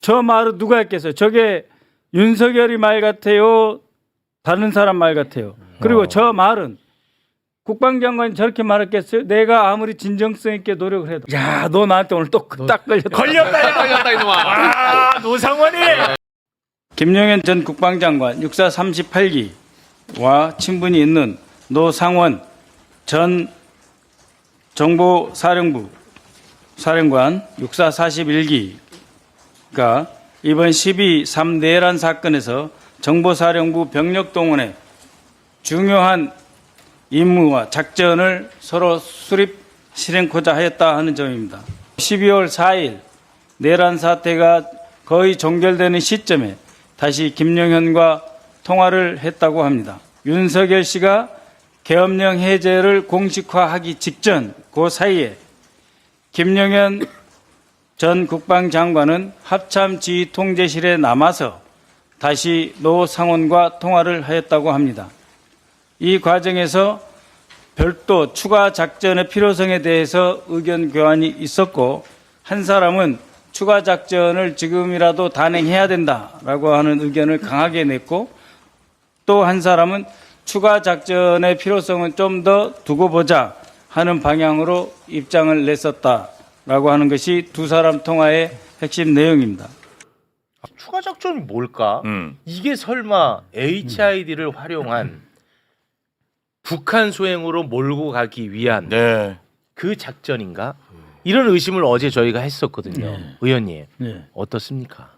저 말은 누가 했겠어요? 저게 윤석열이 말 같아요? 다른 사람 말 같아요? 그리고 저 말은 국방장관이 저렇게 말했겠어요? 내가 아무리 진정성 있게 노력을 해도 야, 너 나한테 오늘 또 딱 걸렸다 이놈아. 아, 노상원이! 김용현 전 국방장관 육사 38기와 친분이 있는 노상원 전 정보사령부 사령관 육사 41기가 이번 12.3 내란 사건에서 정보사령부 병력 동원에 중요한 임무와 작전을 서로 수립 실행코자 하였다 하는 점입니다. 12월 4일 내란 사태가 거의 종결되는 시점에 다시 김용현과 통화를 했다고 합니다. 윤석열 씨가 계엄령 해제를 공식화하기 직전 그 사이에 김용현 전 국방장관은 합참지휘통제실에 남아서 다시 노상원과 통화를 하였다고 합니다. 이 과정에서 별도 추가 작전의 필요성에 대해서 의견 교환이 있었고 한 사람은 추가 작전을 지금이라도 단행해야 된다라고 하는 의견을 강하게 냈고 또 한 사람은 추가 작전의 필요성은 좀 더 두고 보자 하는 방향으로 입장을 냈었다라고 하는 것이 두 사람 통화의 핵심 내용입니다. 추가 작전이 뭘까? 이게 설마 HID를 활용한 북한 소행으로 몰고 가기 위한 그 작전인가? 이런 의심을 어제 저희가 했었거든요. 의원님 어떻습니까?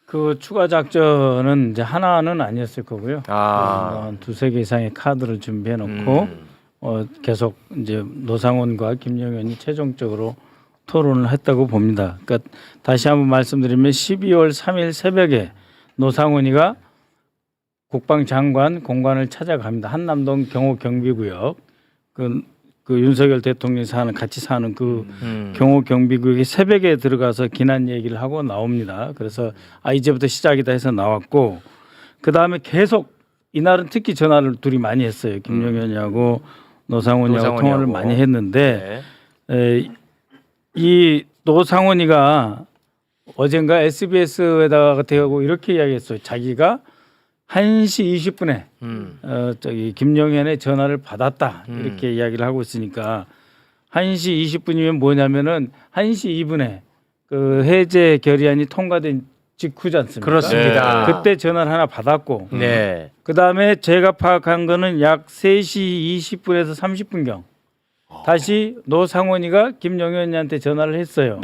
그 추가 작전은 이제 하나는 아니었을 거고요. 한 두세 개 이상의 카드를 준비해 놓고 계속 이제 노상원과 김용현이 최종적으로 토론을 했다고 봅니다. 그러니까 다시 한번 말씀드리면 12월 3일 새벽에 노상원이가 국방장관 공관을 찾아갑니다. 한남동 경호경비구역 그 윤석열 대통령이 같이 사는 그 경호경비구역에 새벽에 들어가서 기난 얘기를 하고 나옵니다. 그래서 이제부터 시작이다 해서 나왔고 그 다음에 계속 이날은 특히 전화를 둘이 많이 했어요. 김용현이하고 노상원이하고 통화를 많이 했는데 이 노상원이가 어젠가 SBS에다가 대고 이렇게 이야기했어요. 자기가 1시 20분에 저기 김용현의 전화를 받았다 이렇게 이야기를 하고 있으니까 1시 20분이면 뭐냐면은 1시 2분에 그 해제 결의안이 통과된 직후지 않습니까? 그렇습니다. 그때 전화를 하나 받았고 네. 그다음에 제가 파악한 거는 약 3시 20분에서 30분경 다시 노상원이가 김용현이한테 전화를 했어요.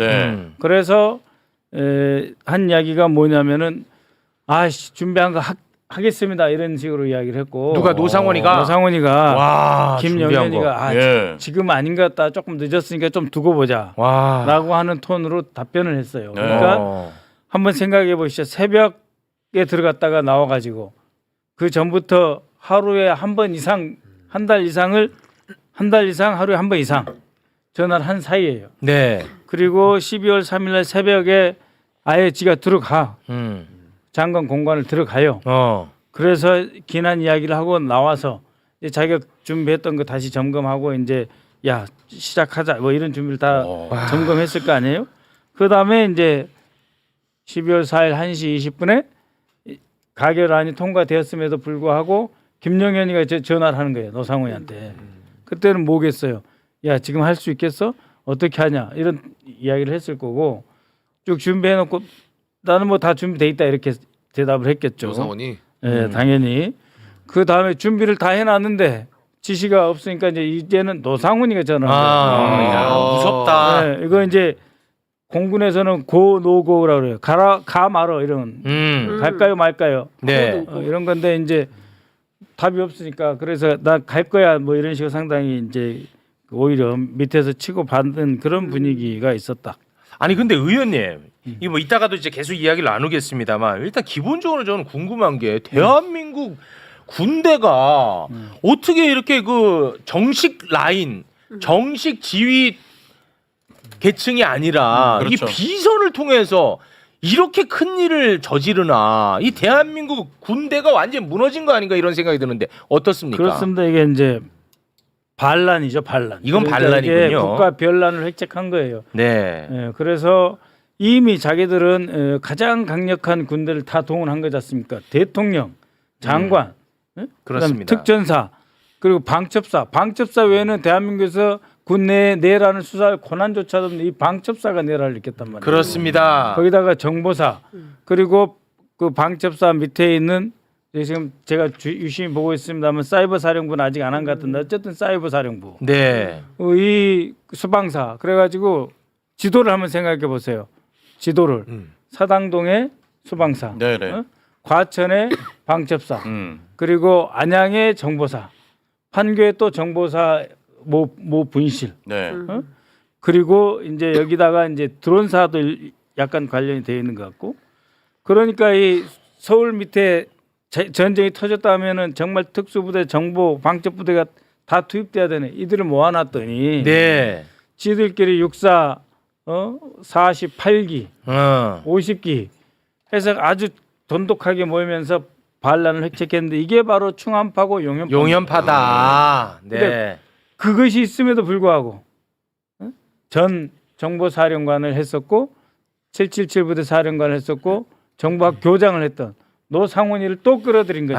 그래서 한 이야기가 뭐냐면은 준비한 거 하겠습니다 이런 식으로 이야기를 했고 누가 노상원이가 와, 김용현이가 지금 아닌 것 같다 조금 늦었으니까 좀 두고 보자라고 하는 톤으로 답변을 했어요. 그러니까 한번 생각해 보시죠. 새벽에 들어갔다가 나와가지고 그 전부터 하루에 한 번 이상 한 달 이상 하루에 한 번 이상 전화를 한 사이예요. 네. 그리고 12월 3일날 새벽에 아예 지가 들어가. 장관 공관을 들어가요. 그래서 기난 이야기를 하고 나와서 이제 자기가 준비했던 거 다시 점검하고 이제 야 시작하자 뭐 이런 준비를 다 점검했을 거 아니에요. 그 다음에 이제 12월 4일 1시 20분에 가결안이 통과되었음에도 불구하고 김용현이가 전화를 하는 거예요. 노상원이한테. 그때는 뭐겠어요. 야 지금 할 수 있겠어? 어떻게 하냐 이런 이야기를 했을 거고 쭉 준비해놓고 나는 뭐 다 준비돼 있다 이렇게 대답을 했겠죠. 노상원이? 네, 당연히. 그 다음에 준비를 다 해놨는데 지시가 없으니까 이제는 노상원이가 전화를 무섭다. 네, 이거 이제 공군에서는 고 노고라고 그래요. 가 말어 이런 갈까요 말까요? 네. 이런 건데 이제 답이 없으니까 그래서 나 갈 거야 뭐 이런 식으로 상당히 이제 오히려 밑에서 치고 받는 그런 분위기가 있었다. 아니 근데 의원님 이 뭐 이따가도 이제 계속 이야기를 나누겠습니다만 일단 기본적으로 저는 궁금한 게 대한민국 군대가 어떻게 이렇게 그 정식 라인, 정식 지휘 계층이 아니라 그렇죠. 이 비선을 통해서 이렇게 큰 일을 저지르나 이 대한민국 군대가 완전 무너진 거 아닌가 이런 생각이 드는데 어떻습니까? 그렇습니다. 이게 이제 반란이죠, 반란. 이건 그러니까 반란이군요. 이게 국가 변란을 획책한 거예요. 네. 네, 그래서 이미 자기들은 가장 강력한 군대를 다 동원한 거지 않습니까? 대통령, 장관, 예? 그렇습니다. 그다음에 특전사, 그리고 방첩사 외에는 대한민국에서 군내 내라는 수사할 권한조차도 없는 이 방첩사가 내라를 느꼈단 말이에요. 그렇습니다. 거기다가 정보사, 그리고 그 방첩사 밑에 있는 지금 제가 유심히 보고 있습니다만 사이버 사령부는 아직 안 한 것 같은데 어쨌든 사이버 사령부, 네. 이 수방사, 그래가지고 지도를 한번 생각해 보세요. 지도를 사당동의 수방사, 네네. 어? 과천의 방첩사, 그리고 안양의 정보사, 판교의 또 정보사 모 분실, 네. 어? 그리고 이제 여기다가 이제 드론사도 약간 관련이 되어 있는 것 같고, 그러니까 이 서울 밑에 전쟁이 터졌다 하면은 정말 특수부대, 정보, 방첩부대가 다 투입돼야 되네. 이들을 모아놨더니 네. 지들끼리 육사 48기, 50기 해서 아주 돈독하게 모이면서 반란을 획책했는데 이게 바로 충암파고 용현파. 용연파다. 네. 근데 그것이 있음에도 불구하고 전 정보사령관을 했었고 777 부대 사령관을 했었고 정보학 교장을 했던 노상원이를 또 끌어들인 거죠.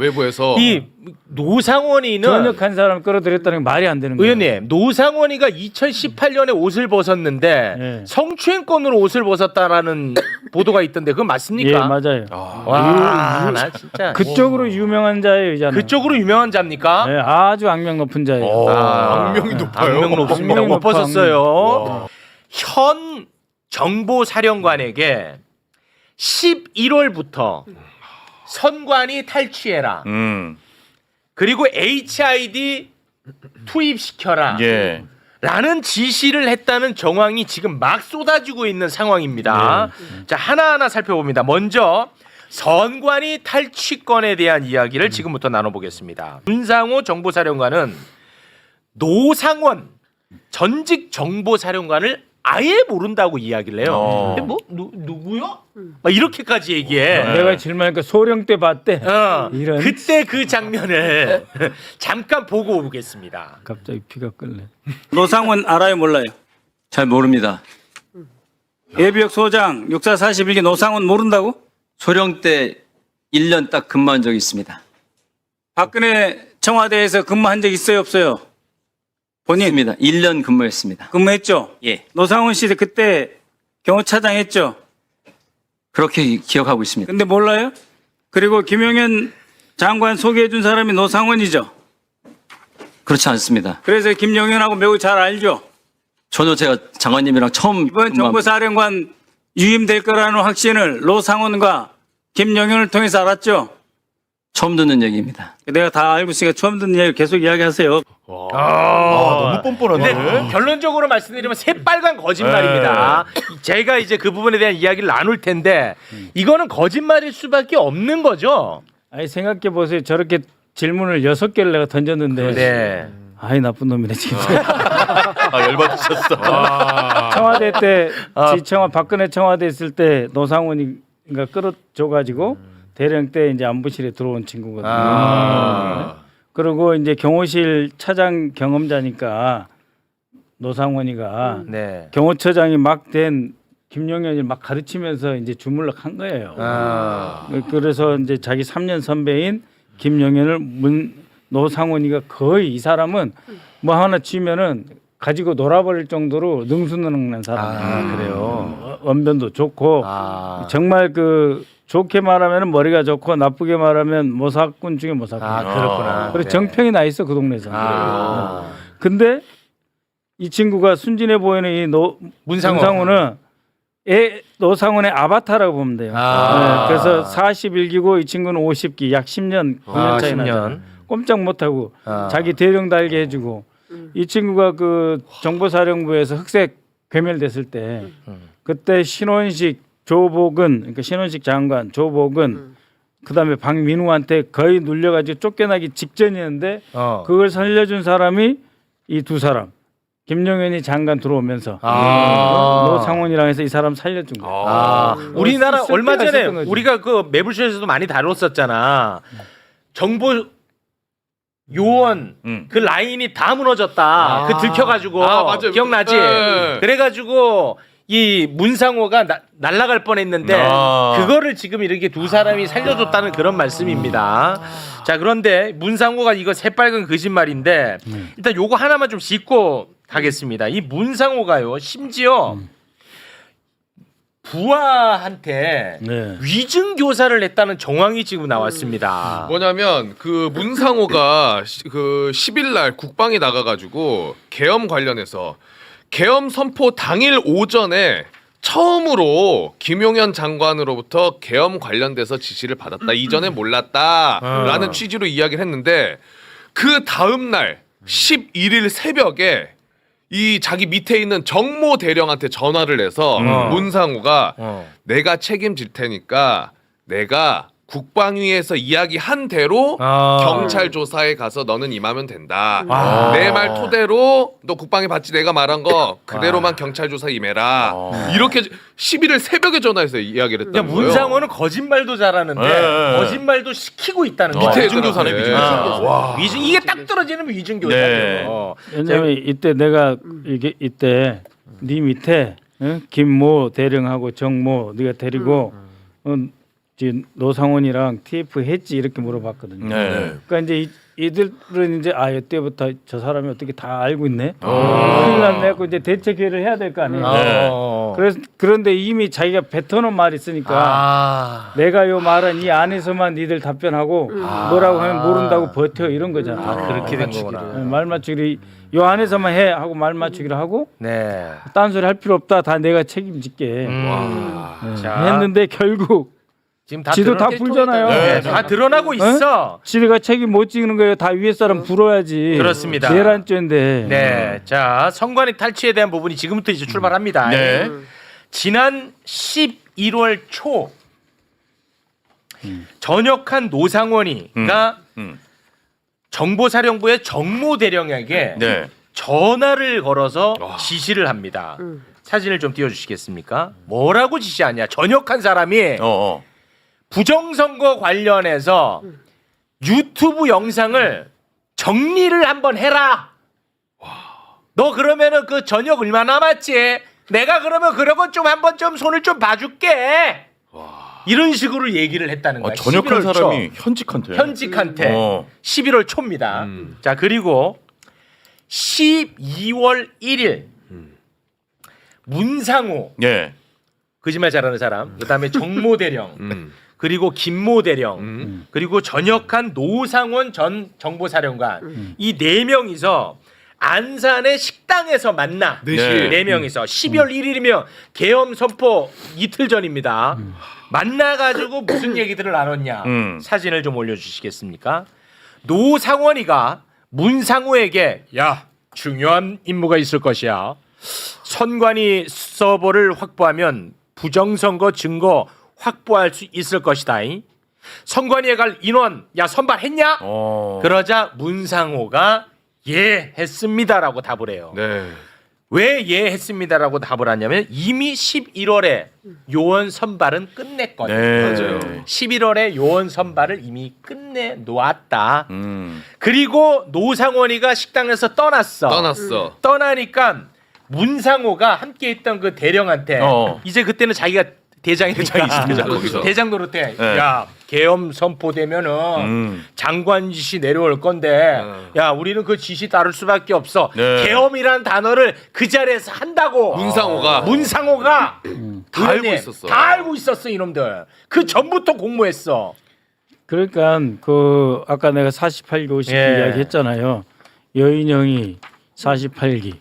외부에서 이 노상원이는 전역한 사람 끌어들였다는 게 말이 안 되는 거예요. 의원님, 노상원이가 2018년에 옷을 벗었는데 네. 성추행권으로 옷을 벗었다라는 보도가 있던데 그건 맞습니까? 예, 맞아요. 와, 나 진짜 그쪽으로 유명한 자예요, 이자는. 그쪽으로 유명한 자입니까? 네, 아주 악명 높은 자예요. 악명이 높아요. 악명 높습니다. 악명이 못 높아, 벗었어요. 현 정보사령관에게 11월부터 선관위 탈취해라. 그리고 HID 투입시켜라. 예. 라는 지시를 했다는 정황이 지금 막 쏟아지고 있는 상황입니다. 자, 하나하나 살펴봅니다. 먼저 선관위 탈취권에 대한 이야기를 지금부터 나눠보겠습니다. 문상호 정보사령관은 노상원 전직 정보사령관을 아예 모른다고 이야기를 해요. 근데 뭐 누구요? 막 이렇게까지 얘기해. 내가 질문하니까 소령 때 봤대. 이런. 그때 그 장면을 잠깐 보고 오겠습니다. 갑자기 피가 끓네. 노상원 알아요 몰라요? 잘 모릅니다. 예비역 소장 육사 41기 노상원 모른다고? 소령 때 1년 딱 근무한 적이 있습니다. 박근혜 청와대에서 근무한 적 있어요 없어요? 본인 있습니다. 1년 근무했습니다. 근무했죠? 예. 노상원 씨 그때 경호차장 했죠? 그렇게 기억하고 있습니다. 근데 몰라요? 그리고 김용현 장관 소개해 준 사람이 노상원이죠? 그렇지 않습니다. 그래서 김용현하고 매우 잘 알죠? 저도 제가 장관님이랑 처음 이번 정보사령관 유임될 거라는 확신을 노상원과 김용현을 통해서 알았죠? 처음 듣는 얘기입니다. 내가 다 알고 있으니까 처음 듣는 얘기를 계속 이야기하세요. 너무 뻔뻔한데. 근데 결론적으로 말씀드리면 새빨간 거짓말입니다. 제가 이제 그 부분에 대한 이야기를 나눌 텐데 이거는 거짓말일 수밖에 없는 거죠. 아니 생각해 보세요. 저렇게 질문을 6개를 내가 던졌는데. 네. 아이 나쁜 놈이네 지금. 열받으셨어. 청와대 때 박근혜 청와대 있을 때 노상원이가 끌어줘가지고 대령 때 이제 안보실에 들어온 친구거든요. 그리고 이제 경호실 차장 경험자니까 노상원이가 네. 경호처장이 막 된 김용현이 막 가르치면서 이제 주물럭한 거예요. 그래서 이제 자기 3년 선배인 김용현을 노상원이가 거의 이 사람은 뭐 하나 쥐면은 가지고 놀아버릴 정도로 능수능란한 사람이에요. 그래요. 언변도 좋고 정말 그 좋게 말하면 머리가 좋고 나쁘게 말하면 모사꾼 중에 모사꾼. 그렇구나. 그리고 네. 정평이 나 있어 그 동네에서. 근데 이 친구가 순진해 보이는 이 문상호는 노상원의 아바타라고 보면 돼요. 네, 그래서 41기고 이 친구는 50기, 약 10년 9년 차이 나죠. 꼼짝 못하고 자기 대령 달게 해주고 이 친구가 그 정보사령부에서 흑색 괴멸됐을 때 그때 신원식 조복은 그러니까 신원식 장관 조복은 그다음에 박민우한테 거의 눌려가지고 쫓겨나기 직전이었는데 그걸 살려준 사람이 이 두 사람 김용현이 장관 들어오면서 노상원이랑 해서 이 사람 살려준 거야. 우리나라 쓸 얼마 때가 전에 있었던 거지. 우리가 그 매불쇼에서도 많이 다뤘었잖아. 정보 요원 그 라인이 다 무너졌다. 그 들켜가지고 맞아요. 기억나지? 네. 그래가지고 이 문상호가 날아갈 뻔했는데 그거를 지금 이렇게 두 사람이 살려줬다는 그런 말씀입니다. 자, 그런데 문상호가 이거 새빨간 거짓말인데 일단 요거 하나만 좀 짚고 가겠습니다. 이 문상호가요, 심지어 부하한테 네. 위증 교사를 했다는 정황이 지금 나왔습니다. 뭐냐면 그 문상호가 그 10일 날 국방에 나가가지고 계엄 관련해서 계엄 선포 당일 오전에 처음으로 김용현 장관으로부터 계엄 관련돼서 지시를 받았다. 이전에 몰랐다라는 취지로 이야기를 했는데 그 다음 날 11일 새벽에 이 자기 밑에 있는 정모 대령한테 전화를 해서 문상호가 내가 책임질 테니까 내가 국방위에서 이야기한 대로 경찰 조사에 가서 너는 임하면 된다. 내 말 토대로 너 국방위 받지 내가 말한 거 그대로만 경찰 조사 임해라. 이렇게 11일 새벽에 전화해서 이야기를 했다는 거예요. 문상호는 거짓말도 잘하는데 거짓말도 시키고 있다는 거예요. 위증 교사네, 위증 교사. 위증 이게 딱 떨어지는 위증 교사예요. 왜냐면 이때 내가 이때 네 밑에 김모 대령하고 정모 네가 데리고 지금 노상원이랑 TF 했지 이렇게 물어봤거든요. 그러니까 이제 이들은 이제 이때부터 저 사람이 어떻게 다 알고 있네. 큰일 났네. 그 이제 대체 기회를 해야 될 거 아니에요. 그런데 이미 자기가 뱉어놓은 말이 있으니까 내가 요 말은 이 안에서만 니들 답변하고 뭐라고 하면 모른다고 버텨 이런 거잖아. 그렇게 된 거구나. 말 맞추기를 요 안에서만 해 하고 말 맞추기를 하고 네. 딴소리 할 필요 없다. 다 내가 책임질게. 자, 했는데 결국 지금 다 지도 다 드러났- 풀잖아요. 네, 다 드러나고 있어. 지가 책임 못 지는 거예요. 다 위에 사람 불어야지. 그렇습니다. 계란죄인데. 네, 자 선관위 탈취에 대한 부분이 지금부터 이제 출발합니다. 네. 지난 11월 초 전역한 노상원이가 정보사령부의 정모 대령에게 네. 전화를 걸어서 지시를 합니다. 사진을 좀 띄워주시겠습니까? 뭐라고 지시하냐? 전역한 사람이 부정선거 관련해서 유튜브 영상을 정리를 한번 해라. 너 그러면은 그 전역 얼마 남았지? 내가 그러면 그러고 좀 한번 좀 손을 좀 봐줄게. 이런 식으로 얘기를 했다는 거야. 전역한 11월 초. 사람이 현직한테. 현직한테 11월 초입니다. 자, 그리고 12월 1일 문상호 예. 거짓말 잘하는 사람, 그다음에 정모 대령, 그리고 김모 대령, 그리고 전역한 노상원 전 정보사령관 이 네 명이서 안산의 식당에서 만나. 네 명이서 12월 1일이면 계엄 선포 이틀 전입니다. 만나가지고 무슨 얘기들을 나눴냐. 사진을 좀 올려주시겠습니까? 노상원이가 문상호에게 야 중요한 임무가 있을 것이야. 선관위 서버를 확보하면 부정선거 증거 확보할 수 있을 것이다. 선관위에 갈 인원 야 선발했냐? 그러자 문상호가 예 했습니다라고 답을 해요. 네. 왜 예 했습니다라고 답을 하냐면 이미 11월에 요원 선발은 끝냈거든요. 네. 맞아요. 11월에 요원 선발을 이미 끝내 놓았다. 그리고 노상원이가 식당에서 떠났어. 떠나니까 문상호가 함께 있던 그 대령한테 이제 그때는 자기가 대장이니까 그렇죠. 대장 노릇해. 네. 야 계엄 선포되면은 장관 지시 내려올 건데 야 우리는 그 지시 따를 수밖에 없어. 네. 계엄이라는 단어를 그 자리에서 한다고. 문상호가 다 알고 있었어. 다 알고 있었어 이놈들. 그 전부터 공모했어. 그러니까 그 아까 내가 48기 50기 예. 이야기했잖아요. 여인영이 48기,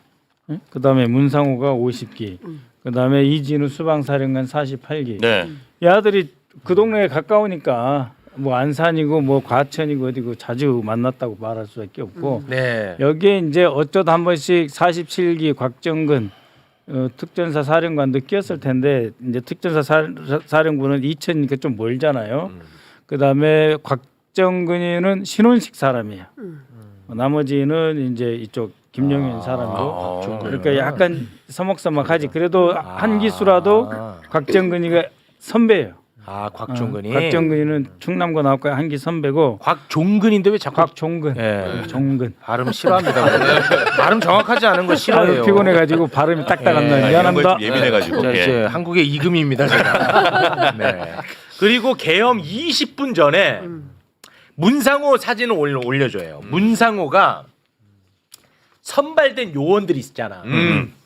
그다음에 문상호가 50기, 그다음에 이진우 수방사령관 48기. 네. 이 아들이 그 동네에 가까우니까 뭐 안산이고 뭐 과천이고 어디고 자주 만났다고 말할 수밖에 없고 네. 여기에 이제 어쩌다 한 번씩 47기 곽정근 특전사 사령관도 끼었을 텐데 이제 특전사 사령부는 이천이니까 좀 멀잖아요. 그다음에 곽정근이는 신혼식 사람이에요. 나머지는 이제 이쪽 김영현 사람이고 그러니까 약간 서먹서먹하지. 그래도 한 기수라도 곽정근이가 선배예요. 아 곽종근이. 곽종근이는 충남고 나왔고 한기 선배고 곽종근인데 왜 자꾸 곽종근. 예. 종근. 발음 싫어합니다. 발음 정확하지 않은 거 싫어해요. 피곤해가지고 발음이 딱딱한다. 예. 미안합니다. 예민해가지고. 자, 이제 한국의 이금입니다. 제가. 네. 그리고 개엄 20분 전에 문상호 사진을 올려줘요. 문상호가 선발된 요원들이 있잖아.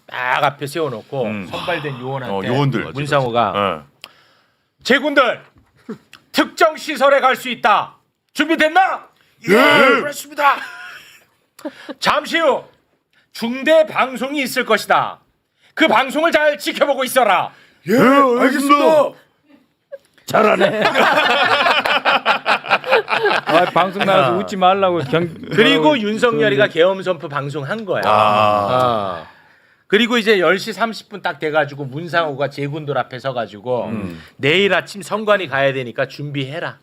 딱 앞에 세워놓고 선발된 요원한테 요원들. 문상호가 제군들 특정 시설에 갈 수 있다. 준비됐나? 예, 그렇습니다. 잠시 후 중대 방송이 있을 것이다. 그 방송을 잘 지켜보고 있어라. 예, 알겠습니다. 잘하네. 방송 나가서 웃지 말라고 그리고 윤석열이가 계엄 선포 방송한 거야. 그리고 이제 10시 30분 딱 돼가지고 문상호가 제군들 앞에 서가지고 내일 아침 선관위 가야 되니까 준비해라.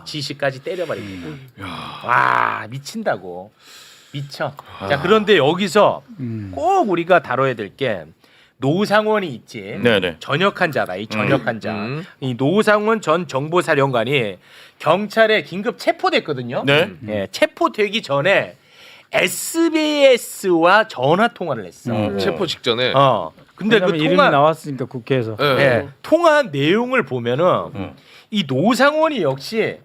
지시까지 때려버리고. 와 미친다고. 미쳐. 자 그런데 여기서 꼭 우리가 다뤄야 될 게 노상원이 있지. 네네. 전역 환자다. 이 전역 환자. 이 노상원 전 정보사령관이 경찰에 긴급 체포됐거든요. 네. 예, 체포되기 전에 SBS와 전화 통화를 했어. 체포 직전에. 근데 그 이름이 통화 나왔으니까 국회에서. 예. 예, 통화한 내용을 보면은 이 노상원이 역시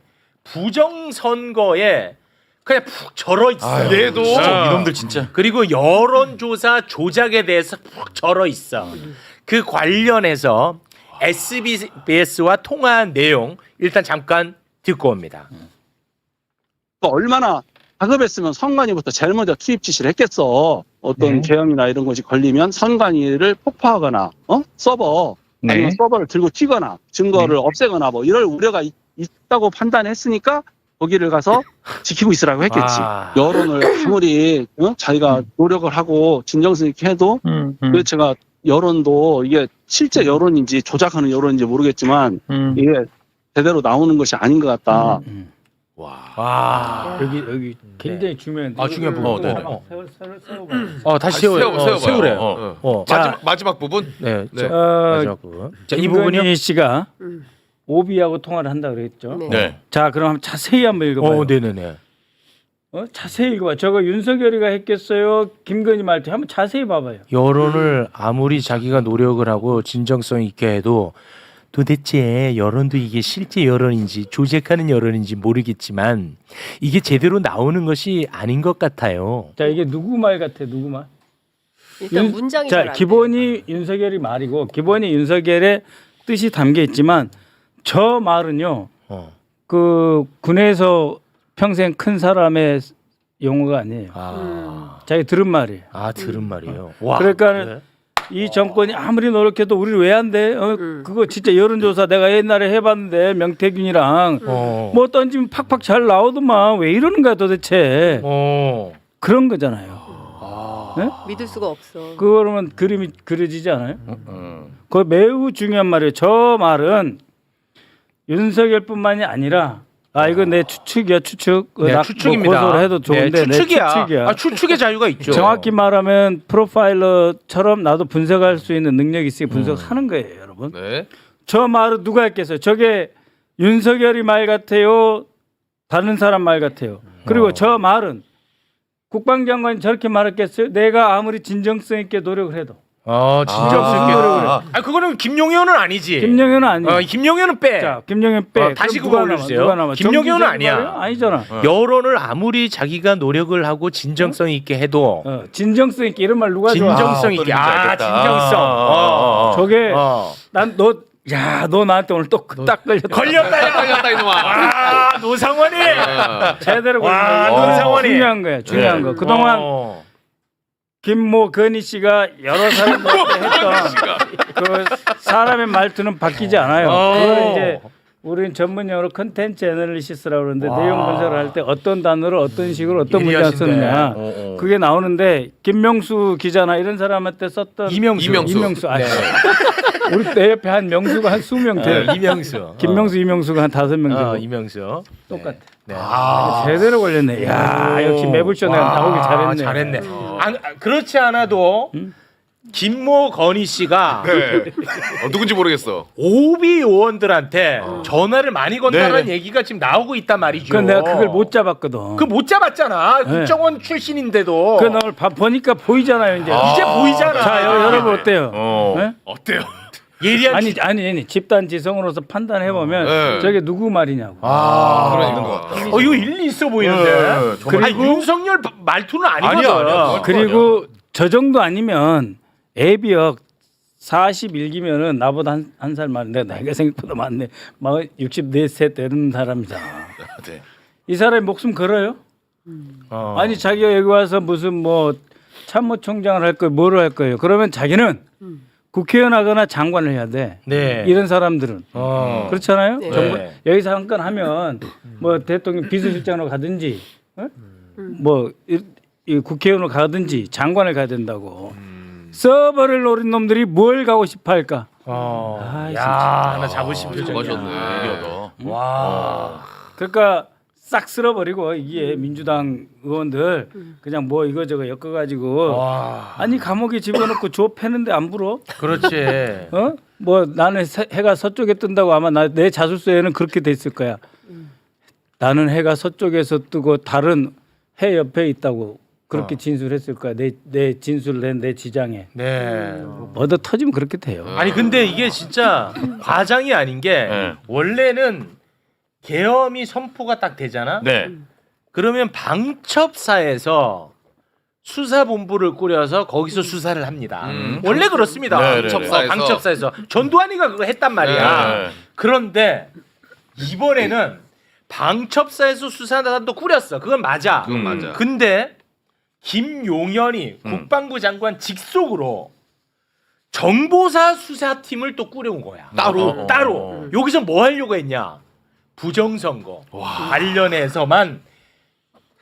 부정 선거에 그냥 푹 절어 있어. 얘도 이놈들 진짜. 그리고 여론조사 조작에 대해서 푹 절어 있어. 그 관련해서 SBS와 통화한 내용 일단 잠깐 듣고 옵니다. 얼마나 다급했으면 선관위부터 제일 먼저 투입 지시를 했겠어. 어떤 계엄이나 이런 것이 걸리면 선관위를 폭파하거나 서버 아니면 서버를 들고 튀거나 증거를 없애거나 뭐 이럴 우려가 있다고 판단했으니까 거기를 가서 지키고 있으라고 했겠지. 여론을 아무리 자기가 노력을 하고 진정성 있게 해도 그래서 제가 여론도 이게 실제 여론인지 조작하는 여론인지 모르겠지만 이게 제대로 나오는 것이 아닌 것 같다. 와. 여기 굉장히 중요한. 중요한 부분. 네네. 세워봐. 다시 세워봐요. 세우래요. 마지막 부분. 네. 네. 마지막 부분. 자, 이 부분이요. 김건희 씨가 오비하고 통화를 한다 그랬죠. 네. 자, 그럼 자세히 한번 읽어봐요. 네네네. 자세히 읽어봐. 저거 윤석열이가 했겠어요? 김건희 말때 한번 자세히 봐봐요. 여론을 아무리 자기가 노력을 하고 진정성 있게 해도 도대체 여론도 이게 실제 여론인지 조작하는 여론인지 모르겠지만 이게 제대로 나오는 것이 아닌 것 같아요. 자, 이게 누구 말 같아? 누구 말? 일단 문장이 잘 자, 안 기본이 윤석열이 말이고 기본이 윤석열의 뜻이 담겨 있지만 저 말은요. 그 군에서 평생 큰 사람의 용어가 아니에요. 자기 들은 말이에요. 들은 말이에요. 그러니까 네. 이 정권이 아무리 노력해도 우리를 왜 안 돼? 그거 진짜 여론조사 내가 옛날에 해봤는데 명태균이랑 뭐 던지면 팍팍 잘 나오더만 왜 이러는 거야 도대체. 그런 거잖아요. 네? 믿을 수가 없어. 그러면 그림이 그려지지 않아요? 그거 매우 중요한 말이에요. 저 말은 윤석열뿐만이 아니라 이거 내 추측이야 추측. 네, 추측입니다. 고소를 해도 좋은데 네, 추측이야. 내 추측이야. 추측의 자유가 있죠. 정확히 말하면 프로파일러처럼 나도 분석할 수 있는 능력이 있으니 분석하는 거예요, 여러분. 네. 저 말은 누가 했겠어요? 저게 윤석열이 말 같아요? 다른 사람 말 같아요? 그리고 저 말은 국방장관이 저렇게 말했겠어요? 내가 아무리 진정성 있게 노력을 해도. 진정성 있게 노력을 해. 그거는 김용현은 아니지. 김용현은 아니에요. 김용현은 빼. 자, 김용현 빼. 다시 그럼 그거 누가 올려주세요. 누가 남아? 김용현은 정기적인 아니야. 말이야? 아니잖아. 여론을 아무리 자기가 노력을 하고 진정성 있게 해도 진정성 있게 이런 말 누가 좋아? 진정성 있게. 진정성. 저게 난 너 나한테 오늘 또 딱 걸렸다 이놈아. 노상원이 제대로 와, 걸린 노상원이. 중요한 거예요. 중요한 거. 그동안 김모 건희 씨가 여러 사람들한테 했던 그 사람의 말투는 바뀌지 않아요. 그걸 이제 우리는 전문용어로 컨텐츠 애널리시스라고 그러는데 내용 분석을 할 때 어떤 단어를 어떤 식으로 어떤 문장을 쓰느냐 그게 나오는데 김명수 기자나 이런 사람한테 썼던 이명수. 우리 내 옆에 한 명수가 한 20명 돼요. 이명수. 김명수 이명수가 한 5명 되고 이명수. 똑같아. 네. 제대로 걸렸네. 야, 역시 매불쇼 내가 나오기 잘했네. 잘했네. 그렇지 않아도 김모 건희 씨가 네. 누군지 모르겠어. 오비 요원들한테 전화를 많이 건다는 네. 얘기가 지금 나오고 있단 말이죠. 그 내가 그걸 못 잡았거든. 그 못 잡았잖아. 네. 국정원 출신인데도. 그 오늘 보니까 보이잖아요 이제. 이제 보이잖아. 자 여러분 어때요? 네? 어때요? 예리한 아니 집단 지성으로서 판단해 보면 네. 저게 누구 말이냐고. 그런 것 같다. 이거 일리 있어 보이는데. 그리고- 윤석열 말투는 아니거든. 아니야. 그리고 저 정도 아니면 애비역 41기면은 나보다 한 살 많은 내가 나이가 생각보다 많네. 막 64세 되는 사람이잖아. 네. 이 사람이 목숨 걸어요? 아니 자기가 여기 와서 무슨 뭐 참모총장을 할 거예요, 뭐를 할 거예요. 그러면 자기는 국회의원 하거나 장관을 해야 돼. 네. 이런 사람들은 그렇잖아요. 네. 정부, 네. 여기서 한 건 하면 뭐 대통령 비서실장으로 가든지, 뭐 이 국회의원으로 가든지 장관을 가야 된다고. 서버를 노린 놈들이 뭘 가고 싶어할까? 아, 야, 나 자부심 표정이야. 맞았네. 와. 그러니까 싹 쓸어버리고 이게 민주당 의원들 그냥 뭐 이거저거 엮어가지고 와. 아니 감옥에 집어넣고 줘 패는데 안 불어? 그렇지. 어? 뭐 나는 해가 서쪽에 뜬다고 아마 내 자술서에는 그렇게 돼 있을 거야. 나는 해가 서쪽에서 뜨고 다른 해 옆에 있다고 그렇게 진술했을 거야. 내 진술을 내 지장에. 네. 얻어 터지면 그렇게 돼요. 아니 근데 이게 진짜 과장이 아닌 게 네. 원래는 계엄이 선포가 딱 되잖아. 네. 그러면 방첩사에서 수사본부를 꾸려서 거기서 수사를 합니다. 원래 그렇습니다. 네, 네, 방첩사에서. 방첩사에서 전두환이가 그거 했단 말이야. 네. 그런데 이번에는 방첩사에서 수사단도 꾸렸어. 그건 맞아. 그건 맞아. 근데 김용현이 국방부 장관 직속으로 정보사 수사팀을 또 꾸려온 거야. 따로. 여기서 뭐 하려고 했냐? 부정선거 관련해서만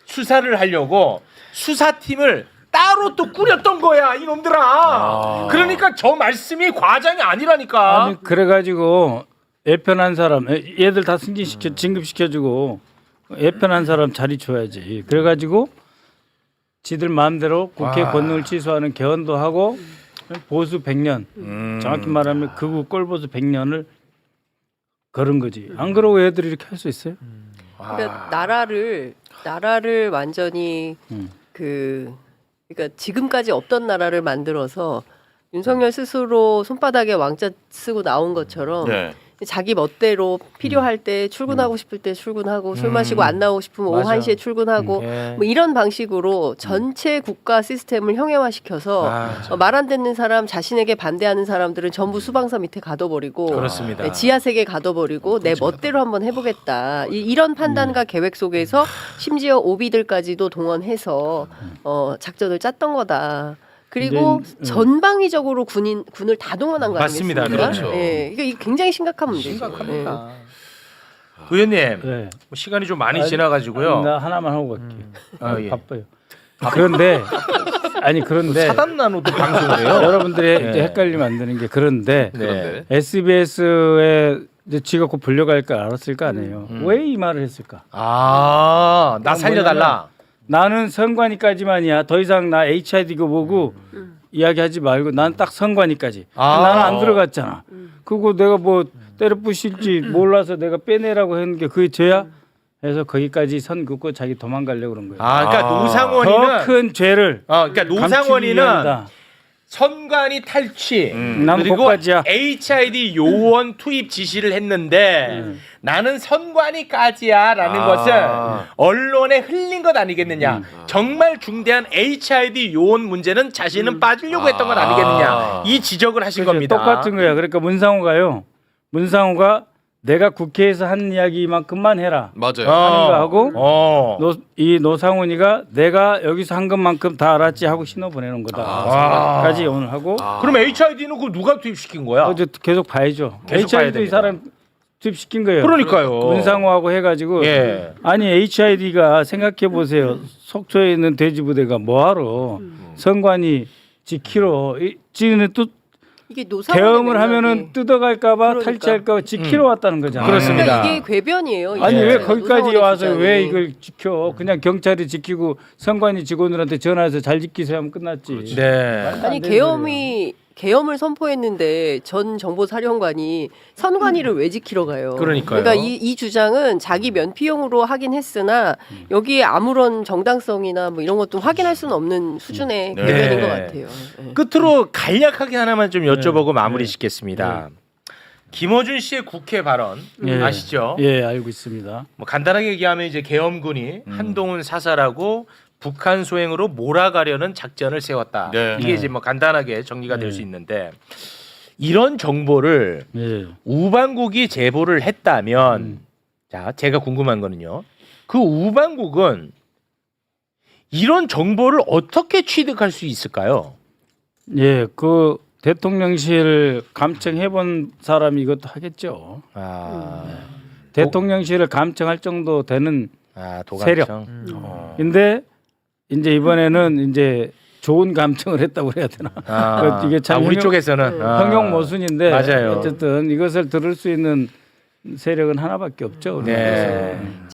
수사를 하려고 수사팀을 따로 또 꾸렸던 거야 이놈들아. 그러니까 저 말씀이 과장이 아니라니까. 아니 그래가지고 애편한 사람 얘들 다 승진시켜 진급시켜주고 애편한 사람 자리 줘야지. 그래가지고 지들 마음대로 국회 권능을 취소하는 개헌도 하고 보수 100년 정확히 말하면 극우 꼴보수 100년을 걸은 거지. 안 그러고 애들이 이렇게 할 수 있어요? 그러니까 나라를 완전히 그러니까 지금까지 없던 나라를 만들어서 윤석열 스스로 손바닥에 왕자 쓰고 나온 것처럼 네. 자기 멋대로 필요할 때 출근하고 싶을 때 출근하고 술 마시고 안 나오고 싶으면 오후 맞아. 1시에 출근하고 뭐 이런 방식으로 전체 국가 시스템을 형해화시켜서 말 안 듣는 사람 자신에게 반대하는 사람들은 전부 수방사 밑에 가둬버리고 그렇습니다. 네, 지하세계 가둬버리고 내 멋대로 한번 해보겠다 이런 판단과 계획 속에서 심지어 오비들까지도 동원해서 작전을 짰던 거다. 그리고 이제, 전방위적으로 군을 다 동원한 거 맞습니다. 아니겠습니까? 그렇죠. 예, 이게 굉장히 심각한 문제죠. 심각합니다. 의원님 네. 뭐 시간이 좀 많이 지나가지고요. 나 하나만 하고 갈게요. 예. 바빠요. 그런데 그런데 사단 나누도 방송을 해요. 여러분들이 네. 이제 헷갈리면 안 되는 게 그런데 네. SBS에 이제 지가 곧 불려갈 걸 알았을 거 아니에요. 왜 이 말을 했을까? 나 살려달라. 나는 선관위까지만이야. 더 이상 나 HID 그 보고 이야기하지 말고 난 딱 선관위까지. 나는 안 들어갔잖아. 그거 내가 뭐 때려 부실지 몰라서 내가 빼내라고 했는 게 그게 죄야? 해서 거기까지 선 긋고 자기 도망가려고 그런 거예요. 그러니까 더 노상원이는 큰 죄를 그러니까 감추기 노상원이는 위함이다. 선관위 탈취 난 그리고 복받이야. HID 요원 투입 지시를 했는데 나는 선관위까지야라는 것을 언론에 흘린 것 아니겠느냐. 정말 중대한 HID 요원 문제는 자신은 빠지려고 했던 것 아니겠느냐. 이 지적을 하신 그렇죠. 겁니다. 똑같은 거야. 그러니까 문상호가 내가 국회에서 한 이야기만큼만 해라 맞아요. 하는 거 하고 이 노상훈이가 내가 여기서 한 것만큼 다 알았지 하고 신호 보내는 거다까지 오늘 하고 그럼 HID는 그 누가 투입시킨 거야? 어제 계속 봐야죠. 계속 봐야 HID 이 됩니다. 사람 투입시킨 거예요. 그러니까요. 문상호하고 해가지고 예. 아니 HID가 생각해 보세요. 속초에 있는 돼지부대가 뭐하러 선관위 지키러 지는 또 이게 노사원의 계엄을 하면은 맥락이. 뜯어갈까봐 그러니까. 탈취할까봐 지키러 왔다는 거잖아요. 그렇습니다. 그러니까 이게 궤변이에요. 이게. 아니 왜 거기까지 노사원의 와서 주장이. 왜 이걸 지켜? 그냥 경찰이 지키고 선관위 직원들한테 전화해서 잘 지키세요 하면 끝났지. 네. 아니 안 되는 계엄을 선포했는데 전 정보사령관이 선관위를 왜 지키러 가요? 그러니까요. 그러니까 이 주장은 자기 면피용으로 하긴 했으나 여기에 아무런 정당성이나 뭐 이런 것도 확인할 수는 없는 수준의 네. 궤변인 네. 것 같아요. 네. 끝으로 간략하게 하나만 좀 여쭤보고 네. 마무리 짓겠습니다. 김어준 씨의 국회 발언 예. 아시죠? 예, 알고 있습니다. 뭐 간단하게 얘기하면 이제 계엄군이 한동훈 사살하고 북한 소행으로 몰아가려는 작전을 세웠다. 네. 이게 이제 뭐 간단하게 정리가 될 수 있는데 이런 정보를 예. 우방국이 제보를 했다면 자 제가 궁금한 거는요. 그 우방국은 이런 정보를 어떻게 취득할 수 있을까요? 예, 그 대통령실 감청해본 사람이 이것도 하겠죠. 아, 대통령실을 감청할 정도 되는 세력. 도감청. 근데 이제 이번에는 이제 좋은 감청을 했다고 해야 되나? 아, 이게 참 우리 형용- 쪽에서는 형용 모순인데 맞아요. 어쨌든 이것을 들을 수 있는 세력은 하나밖에 없죠. 네.